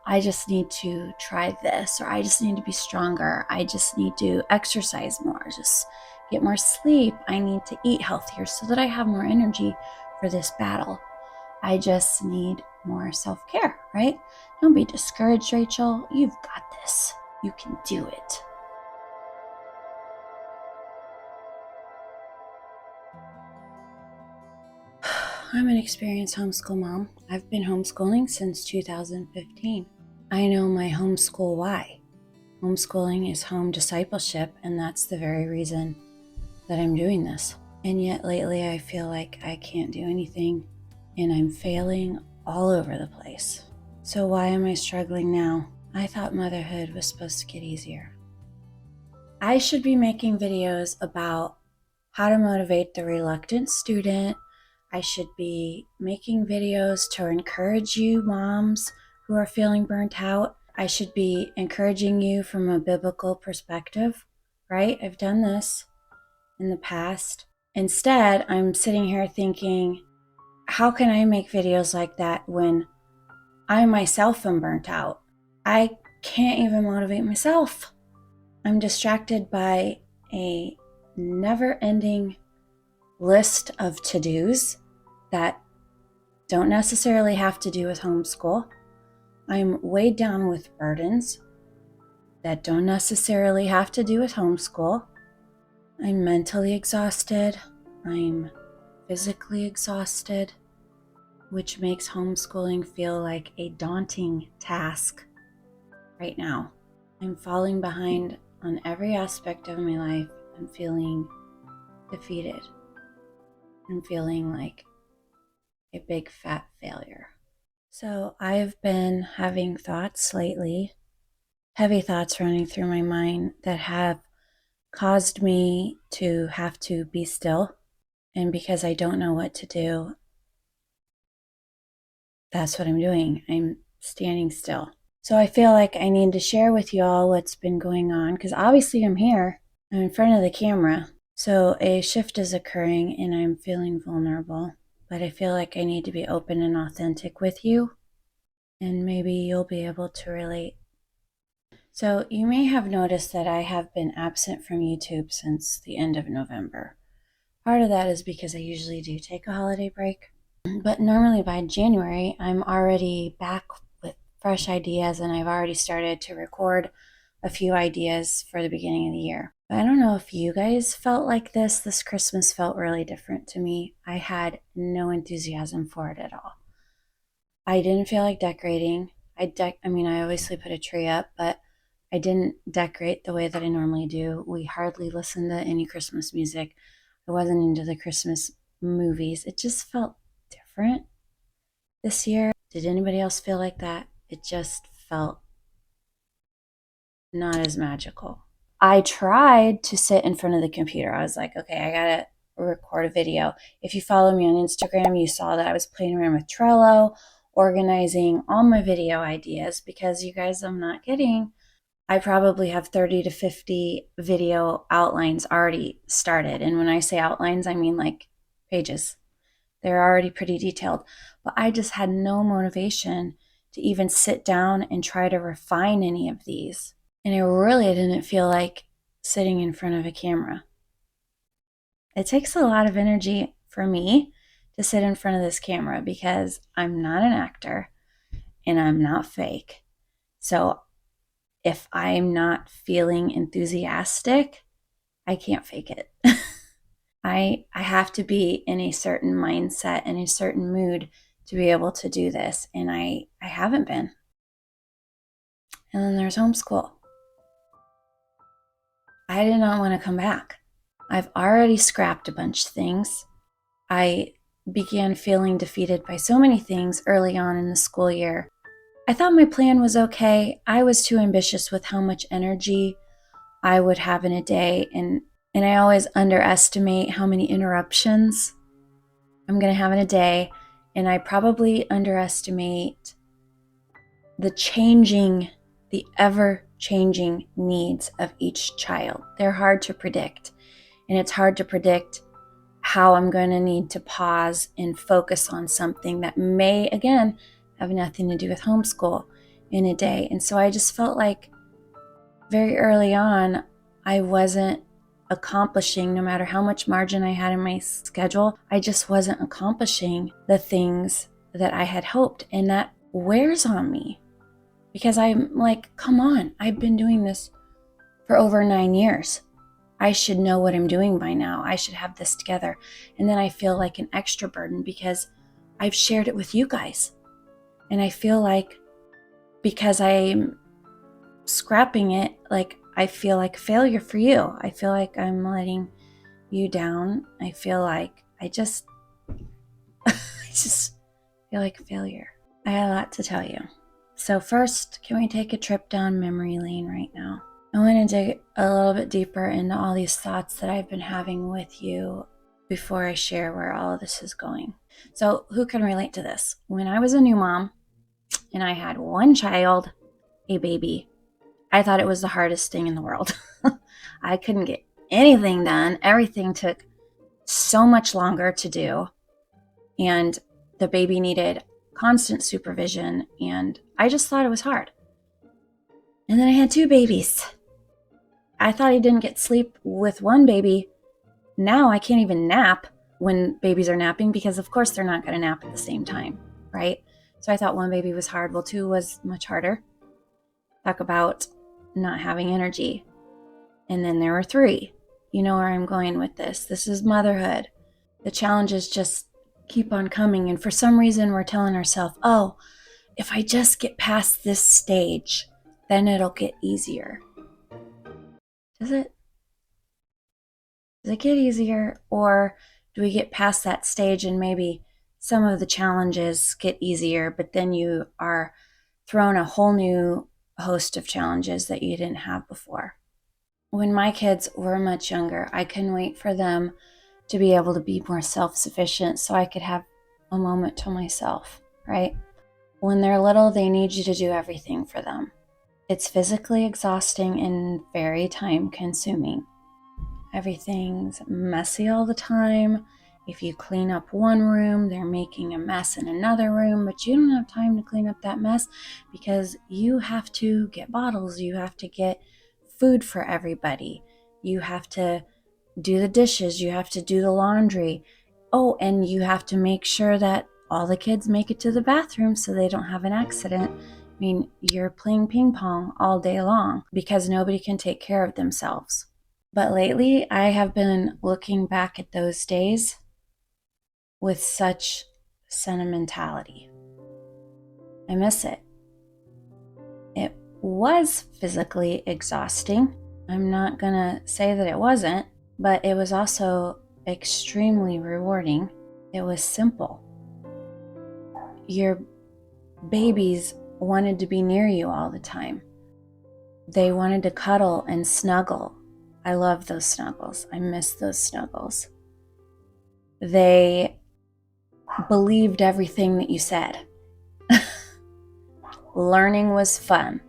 I just need to try this, or I just need to be stronger. I just need to exercise more, just get more sleep. I need to eat healthier so that I have more energy for this battle. I just need more self-care, right? Don't be discouraged, Rachel. You've got this. You can do it. I'm an experienced homeschool mom. I've been homeschooling since 2015. I know my homeschool why. Homeschooling is home discipleship, and that's the very reason that I'm doing this. And yet lately I feel like I can't do anything and I'm failing all over the place. So why am I struggling now? I thought motherhood was supposed to get easier. I should be making videos about how to motivate the reluctant student. I should be making videos to encourage you moms who are feeling burnt out. I should be encouraging you from a biblical perspective, right? I've done this in the past. Instead, I'm sitting here thinking, how can I make videos like that when I myself am burnt out? I can't even motivate myself. I'm distracted by a never-ending list of to-dos that don't necessarily have to do with homeschool. I'm weighed down with burdens that don't necessarily have to do with homeschool. I'm mentally exhausted. I'm physically exhausted, which makes homeschooling feel like a daunting task right now. I'm falling behind on every aspect of my life. I'm feeling defeated. I'm feeling like a big fat failure. So I've been having thoughts lately, heavy thoughts running through my mind that have caused me to have to be still. And because I don't know what to do, that's what I'm doing. I'm standing still. So I feel like I need to share with you all what's been going on, because obviously I'm here. I'm in front of the camera. So a shift is occurring and I'm feeling vulnerable. But I feel like I need to be open and authentic with you, and maybe you'll be able to relate. So you may have noticed that I have been absent from YouTube since the end of November. Part of that is because I usually do take a holiday break, but normally by January, I'm already back with fresh ideas, and I've already started to record a few ideas for the beginning of the year. But I don't know if you guys felt like this. This Christmas felt really different to me. I had no enthusiasm for it at all. I didn't feel like decorating. I obviously put a tree up, but I didn't decorate the way that I normally do. We hardly listened to any Christmas music. I wasn't into the Christmas movies. It just felt different this year. Did anybody else feel like that? It just felt not as magical. I tried to sit in front of the computer. I was like, okay, I gotta record a video. If you follow me on Instagram, you saw that I was playing around with Trello, organizing all my video ideas, because you guys, I'm not kidding. I probably have 30 to 50 video outlines already started. And when I say outlines, I mean like pages. They're already pretty detailed. But I just had no motivation to even sit down and try to refine any of these. And I really didn't feel like sitting in front of a camera. It takes a lot of energy for me to sit in front of this camera because I'm not an actor and I'm not fake. So if I'm not feeling enthusiastic, I can't fake it. I have to be in a certain mindset and a certain mood to be able to do this. And I haven't been. And then there's homeschool. I did not want to come back. I've already scrapped a bunch of things. I began feeling defeated by so many things early on in the school year. I thought my plan was okay. I was too ambitious with how much energy I would have in a day, and I always underestimate how many interruptions I'm going to have in a day, and I probably underestimate the ever-changing needs of each child. They're hard to predict, and it's hard to predict how I'm going to need to pause and focus on something that may, again, have nothing to do with homeschool. in a day. And so I just felt like very early on, I wasn't accomplishing, no matter how much margin I had in my schedule, I just wasn't accomplishing the things that I had hoped. And that wears on me because I'm like, come on, I've been doing this for over 9 years. I should know what I'm doing by now. I should have this together. And then I feel like an extra burden because I've shared it with you guys. And I feel like because I'm scrapping it, like I feel like a failure for you. I feel like I'm letting you down. I feel like I just feel like a failure. I had a lot to tell you. So first, can we take a trip down memory lane right now? I want to dig a little bit deeper into all these thoughts that I've been having with you before I share where all of this is going. So who can relate to this? When I was a new mom and I had one child, a baby, I thought it was the hardest thing in the world. I couldn't get anything done. Everything took so much longer to do. And the baby needed constant supervision. And I just thought it was hard. And then I had 2 babies. I thought I didn't get sleep with one baby. Now I can't even nap when babies are napping because, of course, they're not going to nap at the same time, right? So I thought 1 baby was hard. Well, 2 was much harder. Talk about not having energy. And then there were 3. You know where I'm going with this. This is motherhood. The challenges just keep on coming. And for some reason, we're telling ourselves, oh, if I just get past this stage, then it'll get easier. Does it? Does it get easier? Or do we get past that stage and maybe some of the challenges get easier, but then you are thrown a whole new host of challenges that you didn't have before? When my kids were much younger, I couldn't wait for them to be able to be more self-sufficient so I could have a moment to myself, right? When they're little, they need you to do everything for them. It's physically exhausting and very time-consuming. Everything's messy all the time. If you clean up one room, they're making a mess in another room, but you don't have time to clean up that mess because you have to get bottles, you have to get food for everybody, you have to do the dishes, you have to do the laundry. Oh, and you have to make sure that all the kids make it to the bathroom so they don't have an accident. I mean, you're playing ping pong all day long because nobody can take care of themselves. But lately, I have been looking back at those days with such sentimentality. I miss it. It was physically exhausting. I'm not gonna say that it wasn't, but it was also extremely rewarding. It was simple. Your babies wanted to be near you all the time. They wanted to cuddle and snuggle. I love those snuggles. I miss those snuggles. They believed everything that you said. Learning was fun.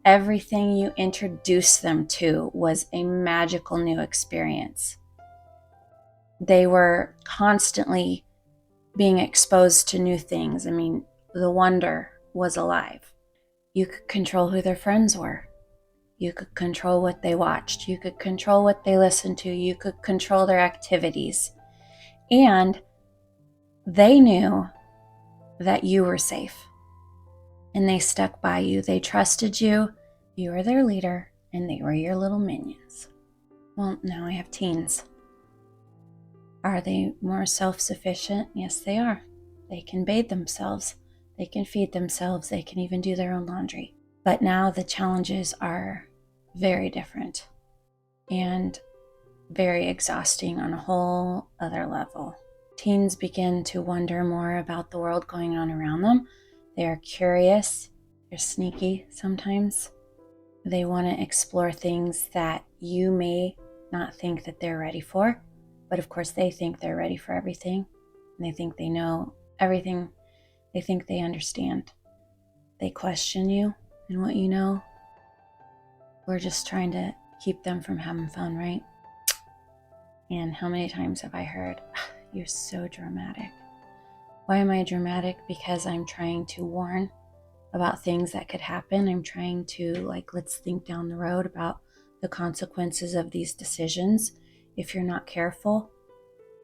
Everything you introduced them to was a magical new experience. They were constantly being exposed to new things. I mean, the wonder was alive. You could control who their friends were. You could control what they watched. You could control what they listened to. You could control their activities. And they knew that you were safe. And they stuck by you. They trusted you. You were their leader, and they were your little minions. Well, now I have teens. Are they more self-sufficient? Yes, they are. They can bathe themselves. They can feed themselves. They can even do their own laundry. But now the challenges are very different and very exhausting on a whole other level. Teens begin to wonder more about the world going on around them. They're curious. They're sneaky sometimes. They want to explore things that you may not think that they're ready for. But of course, they think they're ready for everything. And they think they know everything. They think they understand. They question you and what you know. We're just trying to keep them from having fun, right? And how many times have I heard, you're so dramatic. Why am I dramatic? Because I'm trying to warn about things that could happen. I'm trying to, like, let's think down the road about the consequences of these decisions if you're not careful.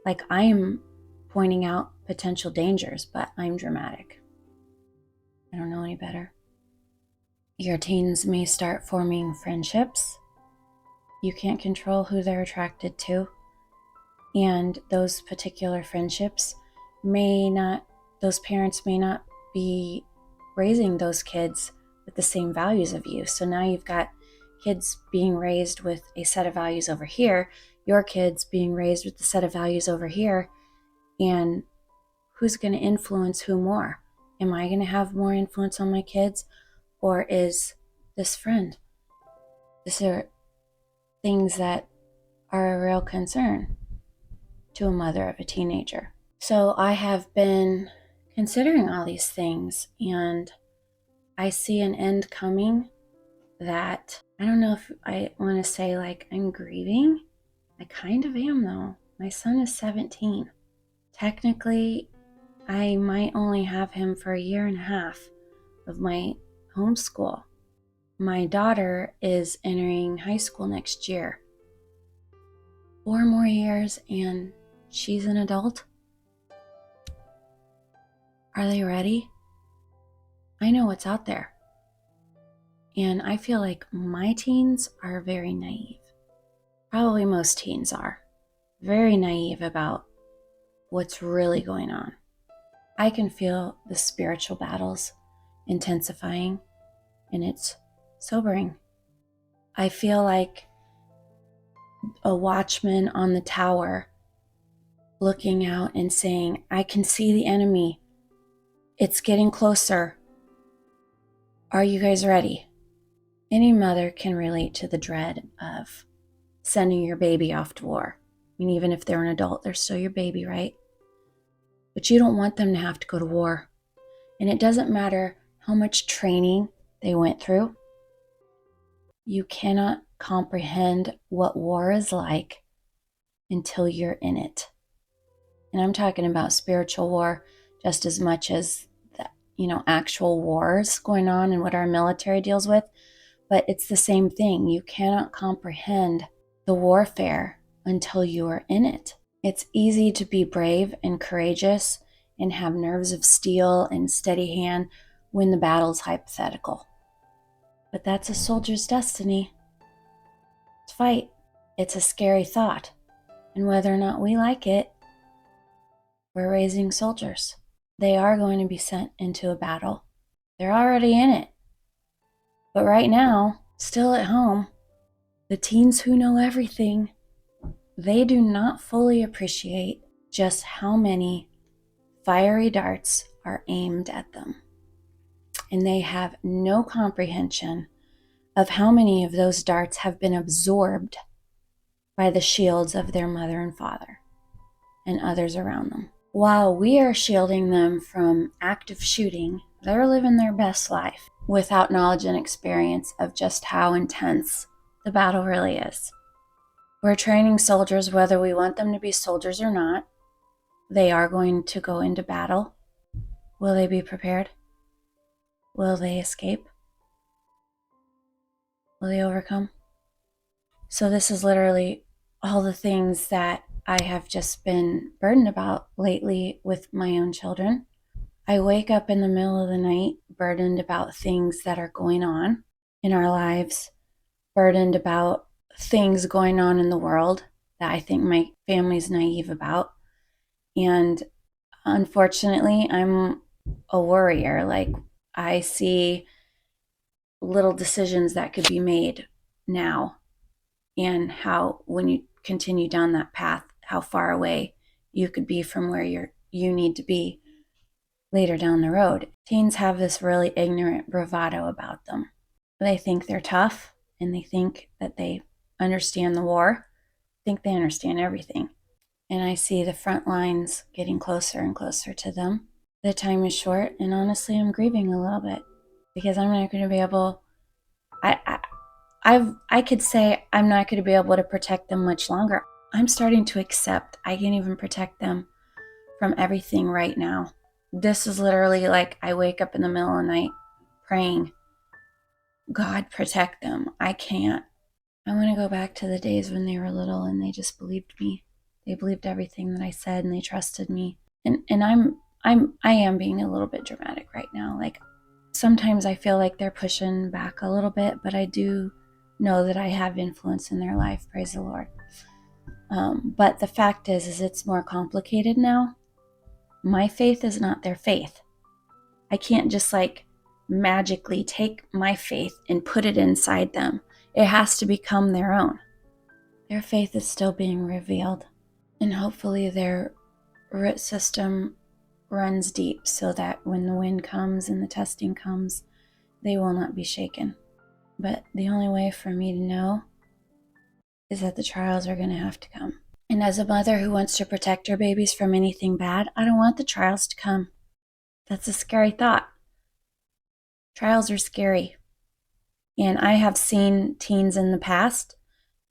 Like, I am pointing out potential dangers, but I'm dramatic. I don't know any better. Your teens may start forming friendships. You can't control who they're attracted to. And those particular friendships those parents may not be raising those kids with the same values of you. So now you've got kids being raised with a set of values over here, your kids being raised with the set of values over here, and who's going to influence who more? Am I going to have more influence on my kids, or is this friend? These are things that are a real concern to a mother of a teenager. So I have been considering all these things, and I see an end coming that I don't know if I want to say like I'm grieving. I kind of am though. My son is 17. Technically, I might only have him for a year and a half of my homeschool. My daughter is entering high school next year. 4 more years and she's an adult. Are they ready? I know what's out there. And I feel like my teens are very naive. Probably most teens are. Very naive about what's really going on. I can feel the spiritual battles intensifying, and it's sobering. I feel like a watchman on the tower looking out and saying, I can see the enemy. It's getting closer. Are you guys ready? Any mother can relate to the dread of sending your baby off to war. I mean, even if they're an adult, they're still your baby, right? But you don't want them to have to go to war. And it doesn't matter how much training they went through. You cannot comprehend what war is like until you're in it. And I'm talking about spiritual war just as much as the, actual wars going on and what our military deals with. But it's the same thing. You cannot comprehend the warfare until you are in it. It's easy to be brave and courageous and have nerves of steel and steady hand when the battle's hypothetical. But that's a soldier's destiny. To fight. It's a scary thought. And whether or not we like it, we're raising soldiers. They are going to be sent into a battle. They're already in it. But right now, still at home, the teens who know everything, they do not fully appreciate just how many fiery darts are aimed at them. And they have no comprehension of how many of those darts have been absorbed by the shields of their mother and father and others around them. While we are shielding them from active shooting, they're living their best life without knowledge and experience of just how intense the battle really is. We're training soldiers whether we want them to be soldiers or not. They are going to go into battle. Will they be prepared? Will they escape? Will they overcome? So this is literally all the things that I have just been burdened about lately with my own children. I wake up in the middle of the night burdened about things that are going on in our lives, burdened about things going on in the world that I think my family's naive about. And unfortunately, I'm a worrier. Like, I see little decisions that could be made now, and how, when you continue down that path, how far away you could be from where you need to be later down the road. Teens have this really ignorant bravado about them. They think they're tough, and they think that they understand the war, think they understand everything. And I see the front lines getting closer and closer to them. The time is short, and honestly, I'm grieving a little bit because I'm not going to be able. I could say I'm not going to be able to protect them much longer. I'm starting to accept I can't even protect them from everything right now. This is literally like I wake up in the middle of the night praying, God protect them. I can't. I want to go back to the days when they were little and they just believed me. They believed everything that I said and they trusted me. And I am being a little bit dramatic right now. Like, sometimes I feel like they're pushing back a little bit, but I do know that I have influence in their life. Praise the Lord. But the fact is it's more complicated now. My faith is not their faith. I can't just like magically take my faith and put it inside them. It has to become their own. Their faith is still being revealed. And hopefully their root system runs deep so that when the wind comes and the testing comes, they will not be shaken. But the only way for me to know is that the trials are going to have to come. And as a mother who wants to protect her babies from anything bad, I don't want the trials to come. That's a scary thought. Trials are scary. And I have seen teens in the past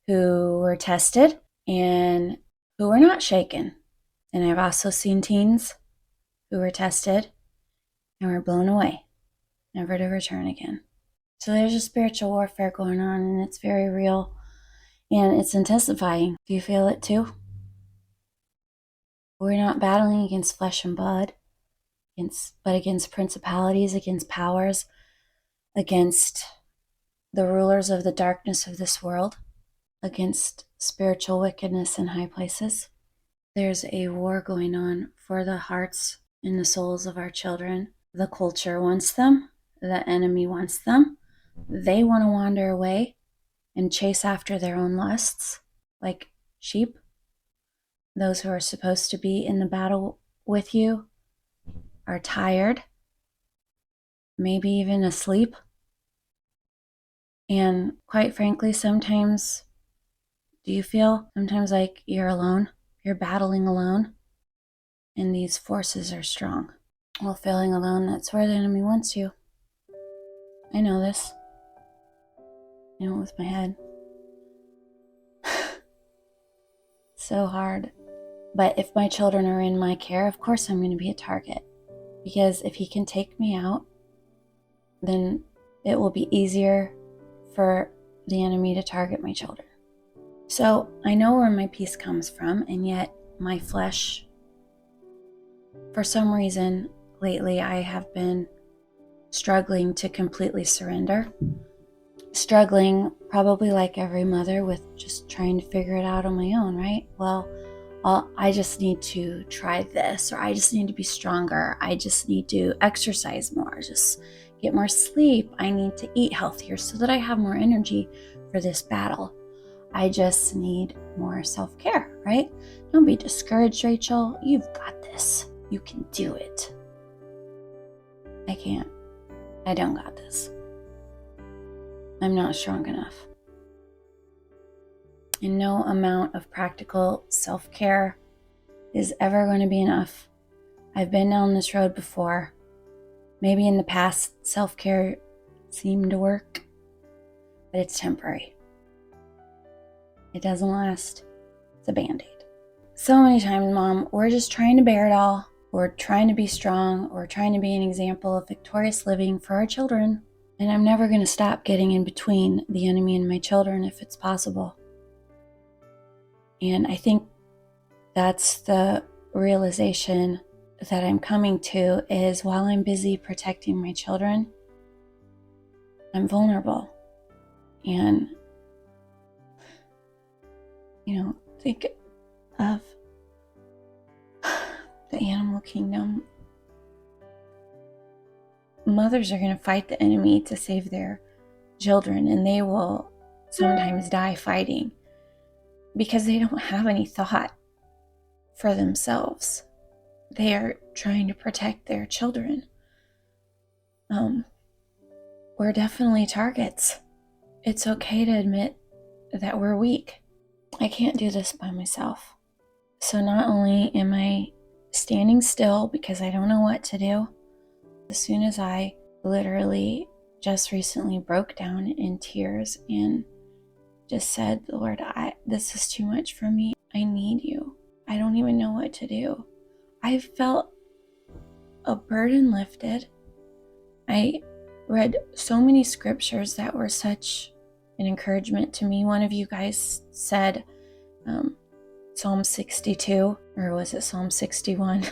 who were tested and who were not shaken. And I've also seen teens who were tested and were blown away, never to return again. So there's a spiritual warfare going on, and it's very real, and it's intensifying. Do you feel it too? We're not battling against flesh and blood, but against principalities, against powers, against the rulers of the darkness of this world, against spiritual wickedness in high places. There's a war going on for the hearts and the souls of our children. The culture wants them. The enemy wants them. They want to wander away and chase after their own lusts like sheep. Those who are supposed to be in the battle with you are tired, maybe even asleep. And quite frankly, sometimes, do you feel sometimes like you're alone? You're battling alone? And these forces are strong. Well, feeling alone, that's where the enemy wants you. I know this. I know it with my head. So hard. But if my children are in my care, of course I'm going to be a target. Because if he can take me out, then it will be easier for the enemy to target my children. So I know where my peace comes from, and yet my flesh, for some reason lately, I have been struggling to completely surrender. Struggling, probably like every mother, with just trying to figure it out on my own, right? Well, I just need to try this, or I just need to be stronger. I just need to exercise more, just get more sleep. I need to eat healthier so that I have more energy for this battle. I just need more self-care, right? Don't be discouraged, Rachel. You've got this. You can do it. I can't. I don't got this. I'm not strong enough. And no amount of practical self-care is ever going to be enough. I've been down this road before. Maybe in the past, self-care seemed to work, but it's temporary. It doesn't last. It's a Band-Aid. So many times, Mom, we're just trying to bear it all. We're trying to be strong. We're trying to be an example of victorious living for our children. And I'm never going to stop getting in between the enemy and my children if it's possible. And I think that's the realization that I'm coming to, is while I'm busy protecting my children, I'm vulnerable. And, think of the animal kingdom. Mothers are going to fight the enemy to save their children, and they will sometimes die fighting because they don't have any thought for themselves. They are trying to protect their children. We're definitely targets. It's okay to admit that we're weak. I can't do this by myself. So not only am I standing still because I don't know what to do, as soon as I literally just recently broke down in tears and just said, Lord, this is too much for me. I need you. I don't even know what to do. I felt a burden lifted. I read so many scriptures that were such an encouragement to me. One of you guys said Psalm 62, or was it Psalm 61?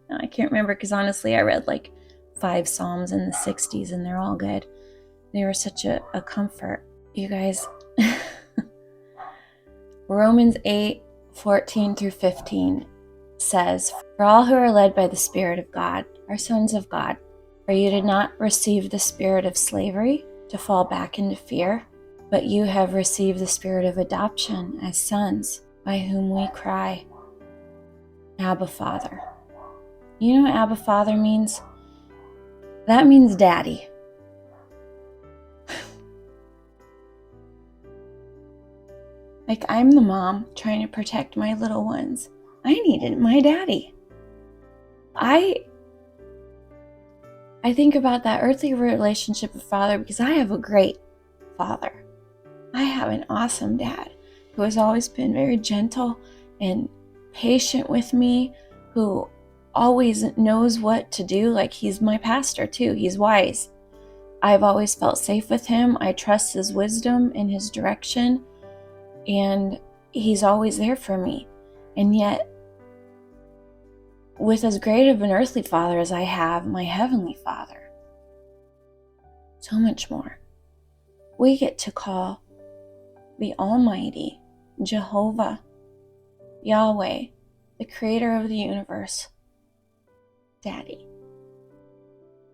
I can't remember, because honestly I read like 5 Psalms in the 60s and they're all good. They were such a comfort. You guys, Romans 8:14-15 says, "For all who are led by the Spirit of God are sons of God. For you did not receive the spirit of slavery to fall back into fear, but you have received the spirit of adoption as sons, by whom we cry, Abba, Father." You know what Abba, Father means? That means daddy. Like, I'm the mom trying to protect my little ones. I needed my daddy. I think about that earthly relationship with Father because I have a great father. I have an awesome dad who has always been very gentle and patient with me, who always knows what to do. Like, he's my pastor too. He's wise. I've always felt safe with him. I trust his wisdom and his direction, and he's always there for me. And yet, with as great of an earthly father as I have my heavenly Father, so much more. We get to call the Almighty, Jehovah, Yahweh, the creator of the universe, Daddy.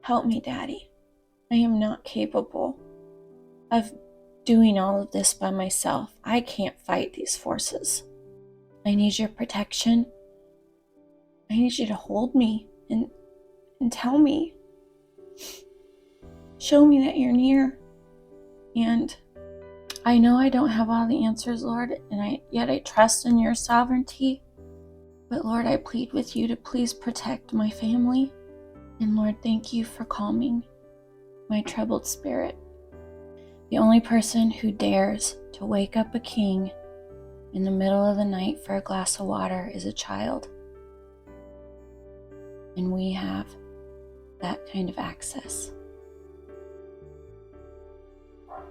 Help me, Daddy. I am not capable of doing all of this by myself. I can't fight these forces. I need your protection. I need you to hold me and tell me. Show me that you're near. And I know I don't have all the answers, Lord, and yet I trust in your sovereignty. But Lord, I plead with you to please protect my family. And Lord, thank you for calming my troubled spirit. The only person who dares to wake up a king in the middle of the night for a glass of water is a child. And we have that kind of access.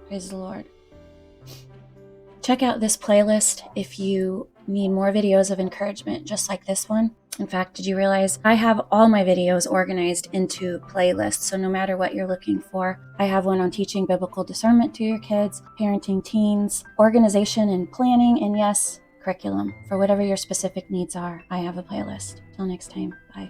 Praise the Lord. Check out this playlist if you need more videos of encouragement just like this one. In fact, did you realize I have all my videos organized into playlists? So no matter what you're looking for, I have one on teaching biblical discernment to your kids, parenting teens, organization and planning, and yes, curriculum. For whatever your specific needs are, I have a playlist. Till next time, bye.